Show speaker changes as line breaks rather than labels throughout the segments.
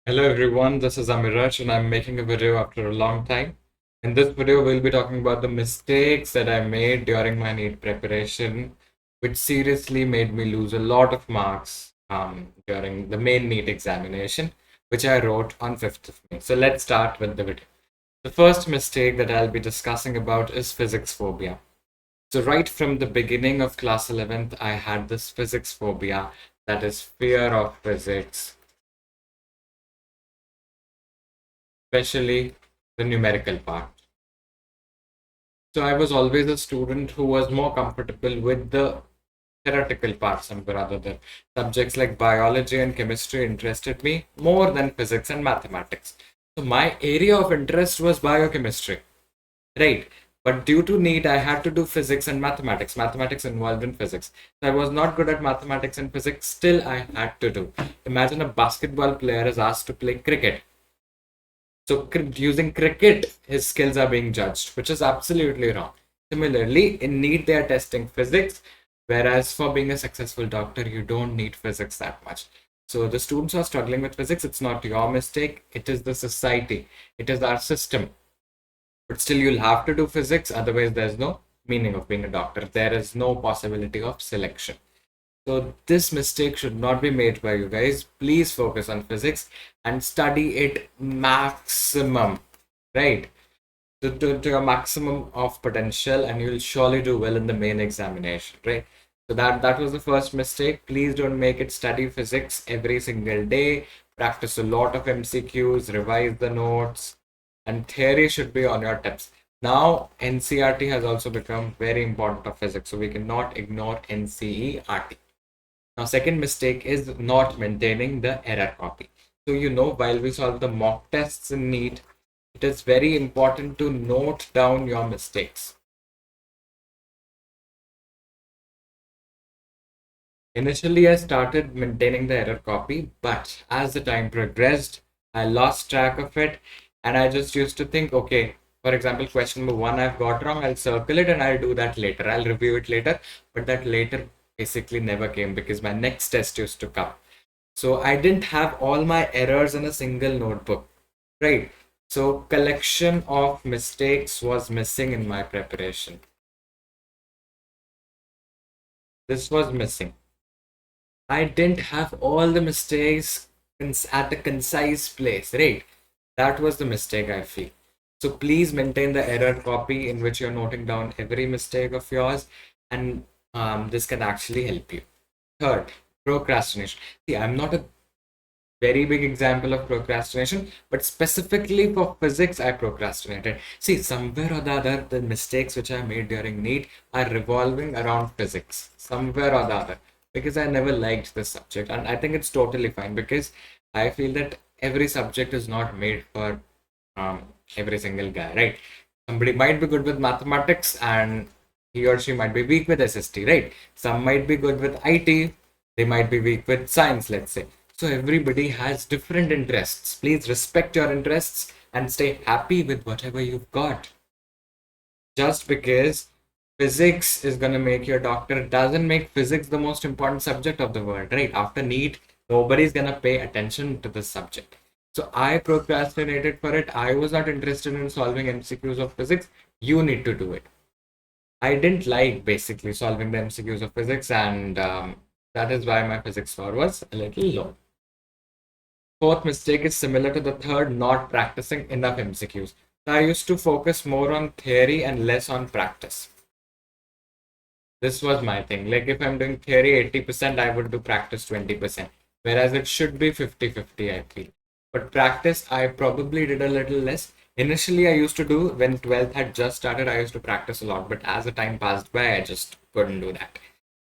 Hello everyone, this is Amiraj and I'm making a video after a long time. In this video, we'll be talking about the mistakes that I made during my NEET preparation, which seriously made me lose a lot of marks during the main NEET examination, which I wrote on 5th of May. So let's start with the video. The first mistake that I'll be discussing about is physics phobia. So right from the beginning of class 11th, I had this physics phobia, that is fear of physics, especially the numerical part. So I was always a student who was more comfortable with the theoretical part somewhere other than subjects like biology and chemistry interested me more than physics and mathematics. So my area of interest was biochemistry, right? But due to need, I had to do physics and mathematics. Mathematics involved in physics. So I was not good at mathematics and physics. Still, I had to do. Imagine a basketball player is asked to play cricket. So using cricket, his skills are being judged, which is absolutely wrong. Similarly, in NEET, they are testing physics, whereas for being a successful doctor, you don't need physics that much. So the students who are struggling with physics, it's not your mistake. It is the society. It is our system. But still, you'll have to do physics. Otherwise, there's no meaning of being a doctor. There is no possibility of selection. So this mistake should not be made by you guys. Please focus on physics and study it maximum, right? To your maximum of potential, and you'll surely do well in the main examination, right? So that was the first mistake. Please don't make it. Study physics every single day. Practice a lot of MCQs, revise the notes, and theory should be on your tips. Now NCRT has also become very important of physics, so we cannot ignore NCERT. Now, second mistake is not maintaining the error copy. So, while we solve the mock tests in NEET, it is very important to note down your mistakes. Initially, I started maintaining the error copy, but as the time progressed, I lost track of it, and I just used to think, okay, for example, question number one I've got wrong, I'll circle it and I'll do that later. I'll review it later, but that later basically never came because my next test used to come. So I didn't have all my errors in a single notebook, right? So collection of mistakes was missing in my preparation. This was missing. I didn't have all the mistakes at a concise place, right? That was the mistake I feel. So please maintain the error copy in which you're noting down every mistake of yours, and this can actually help you. Third, procrastination. See, I'm not a very big example of procrastination, but specifically for physics, I procrastinated. See, somewhere or the other, the mistakes which I made during NEET are revolving around physics, somewhere or the other, because I never liked this subject. And I think it's totally fine because I feel that every subject is not made for um, every single guy, right? Somebody might be good with mathematics and he or she might be weak with SST, right? Some might be good with IT, they might be weak with science, let's say. So everybody has different interests. Please respect your interests and stay happy with whatever you've got. Just because physics is going to make you a doctor doesn't make physics the most important subject of the world, right? After NEET, nobody's going to pay attention to this subject. So I procrastinated for it. I was not interested in solving MCQs of physics. You need to do it. I didn't like basically solving the MCQs of physics, and that is why my physics score was a little low. Fourth mistake is similar to the third, not practicing enough MCQs. So I used to focus more on theory and less on practice. This was my thing. Like if I'm doing theory 80%, I would do practice 20%. Whereas it should be 50-50, I feel. But practice, I probably did a little less. Initially, I used to do, when 12th had just started, I used to practice a lot. But as the time passed by, I just couldn't do that.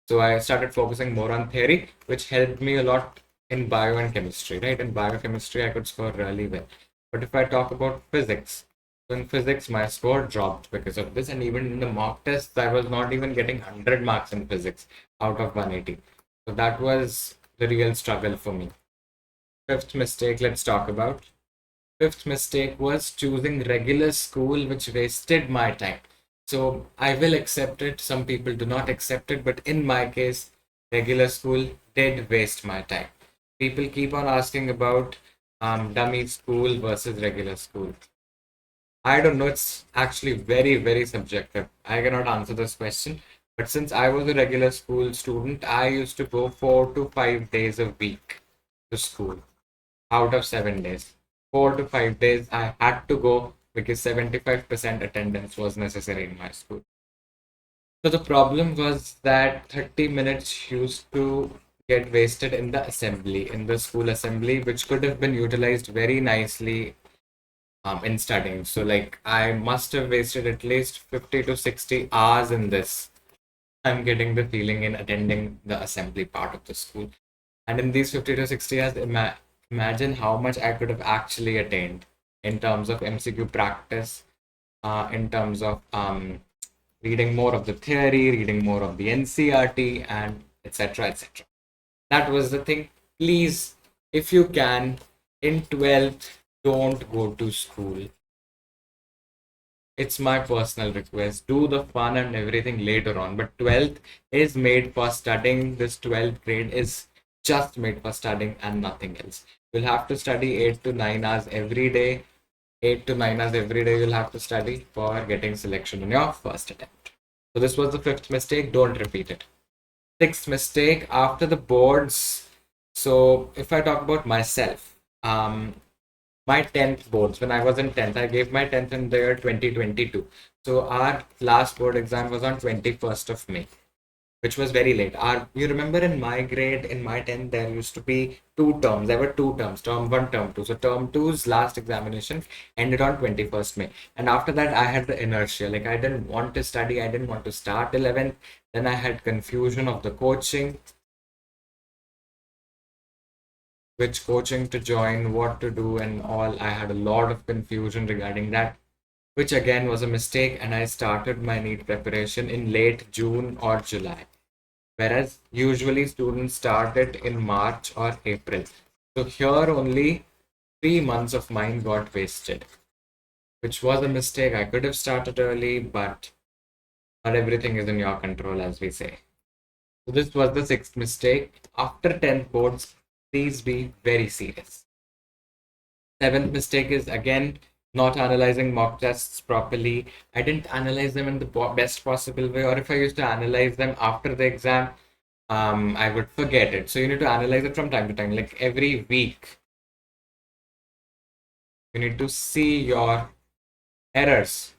So I started focusing more on theory, which helped me a lot in bio and chemistry, right? In biochemistry, I could score really well. But if I talk about physics, so in physics, my score dropped because of this. And even in the mock tests, I was not even getting 100 marks in physics out of 180. So that was the real struggle for me. Fifth mistake, let's talk about. Fifth mistake was choosing regular school, which wasted my time. So I will accept it. Some people do not accept it, but in my case, regular school did waste my time. People keep on asking about dummy school versus regular school. I don't know. It's actually very, very subjective. I cannot answer this question. But since I was a regular school student, I used to go 4 to 5 days a week to school out of 7 days. 4 to 5 days I had to go because 75% attendance was necessary in my school. So the problem was that 30 minutes used to get wasted in the assembly, in the school assembly, which could have been utilized very nicely in studying. So like I must have wasted at least 50 to 60 hours in this. I'm getting the feeling in attending the assembly part of the school. And in these 50 to 60 hours, imagine how much I could have actually attained in terms of MCQ practice, in terms of reading more of the theory, reading more of the NCRT, and etc. etc. That was the thing. Please, if you can, in 12th, don't go to school. It's my personal request. Do the fun and everything later on. But 12th is made for studying. This 12th grade is just made for studying and nothing else. You'll have to study 8 to 9 hours every day. 8 to 9 hours every day you'll have to study for getting selection in your first attempt. So this was the fifth mistake. Don't repeat it. Sixth mistake after the boards. So if I talk about myself, my 10th boards, when I was in 10th, I gave my 10th in the year 2022. So our last board exam was on 21st of May, which was very late. You remember in my grade, in my 10th, there used to be two terms. There were two terms, term one, term two. So term two's last examination ended on 21st May. And after that, I had the inertia. Like I didn't want to study. I didn't want to start 11th. Then I had confusion of the coaching, which coaching to join, what to do, and all. I had a lot of confusion regarding that, which again was a mistake. And I started my NEET preparation in late June or July, whereas usually students start it in March or April. So here only 3 months of mine got wasted, which was a mistake. I could have started early, but not everything is in your control, as we say. So this was the sixth mistake. After 10th boards, please be very serious. Seventh mistake is again not analyzing mock tests properly. I didn't analyze them in the best possible way, or if I used to analyze them after the exam, I would forget it. So you need to analyze it from time to time, like every week. You need to see your errors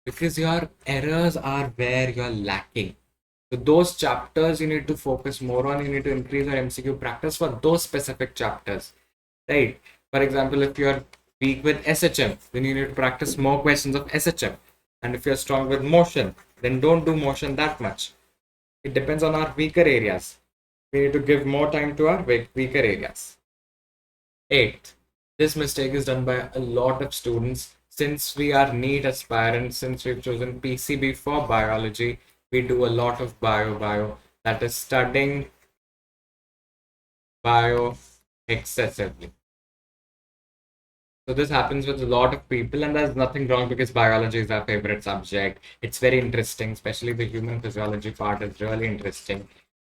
because your errors are where you're lacking. So those chapters you need to focus more on. You need to increase your MCQ practice for those specific chapters, right? For example, if you're weak with SHM, then you need to practice more questions of SHM. And if you're strong with motion, then don't do motion that much. It depends on our weaker areas. We need to give more time to our weaker areas. Eighth, this mistake is done by a lot of students. Since we are NEET aspirants, since we've chosen PCB for biology, we do a lot of bio, that is studying bio excessively. So this happens with a lot of people, and there's nothing wrong because biology is our favorite subject. It's very interesting, especially the human physiology part is really interesting.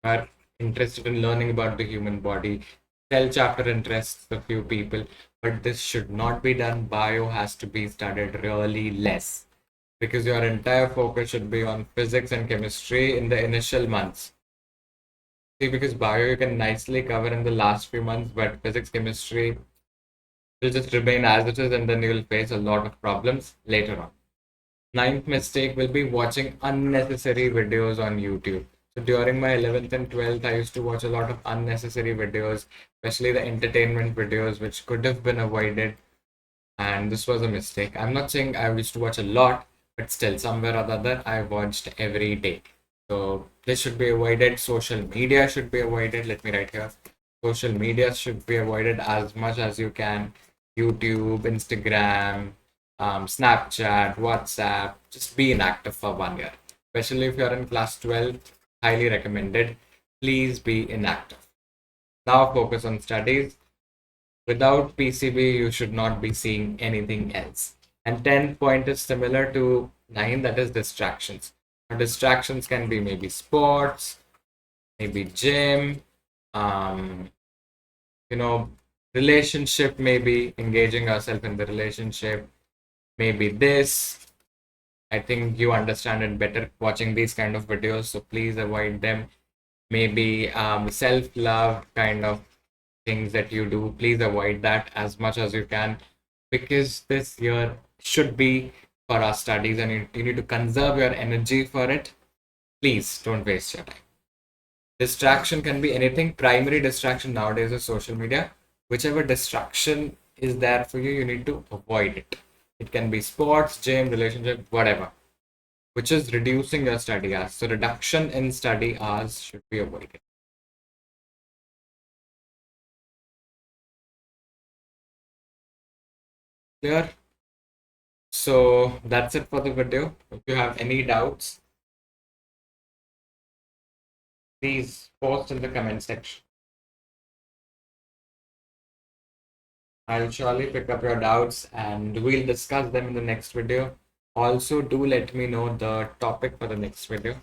Are interested in learning about the human body. Cell chapter interests a few people, but this should not be done. Bio has to be studied really less because your entire focus should be on physics and chemistry in the initial months. See, because bio you can nicely cover in the last few months, but physics, chemistry will just remain as it is, and then you will face a lot of problems later on. Ninth mistake will be watching unnecessary videos on YouTube. So during my 11th and 12th, I used to watch a lot of unnecessary videos, especially the entertainment videos, which could have been avoided. And this was a mistake. I'm not saying I used to watch a lot, but still, somewhere or other, I watched every day. So this should be avoided. Social media should be avoided. Let me write here. Social media should be avoided as much as you can. YouTube, Instagram, Snapchat, WhatsApp. Just be inactive for 1 year. Especially if you're in class 12, highly recommended. Please be inactive. Now focus on studies. Without PCB, you should not be seeing anything else. And 10th point is similar to 9, that is distractions. Now, distractions can be maybe sports, maybe gym, um, you know, Relationship, maybe engaging ourselves in the relationship, maybe this. I think you understand it better watching these kind of videos, so please avoid them. Maybe self-love kind of things that you do, please avoid that as much as you can, because this year should be for our studies and you need to conserve your energy for it. Please don't waste your time. Distraction can be anything. Primary distraction nowadays is social media. Whichever distraction is there for you, you need to avoid it. It can be sports, gym, relationship, whatever, which is reducing your study hours. So reduction in study hours should be avoided. Clear? So that's it for the video. If you have any doubts, please post in the comment section. I'll surely pick up your doubts and we'll discuss them in the next video. Also, do let me know the topic for the next video.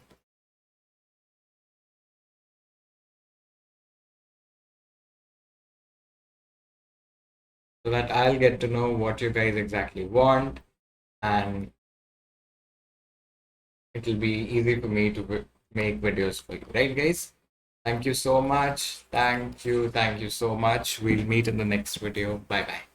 So that I'll get to know what you guys exactly want, and it'll be easy for me to make videos for you, right, guys? Thank you so much. Thank you. Thank you so much. We'll meet in the next video. Bye bye.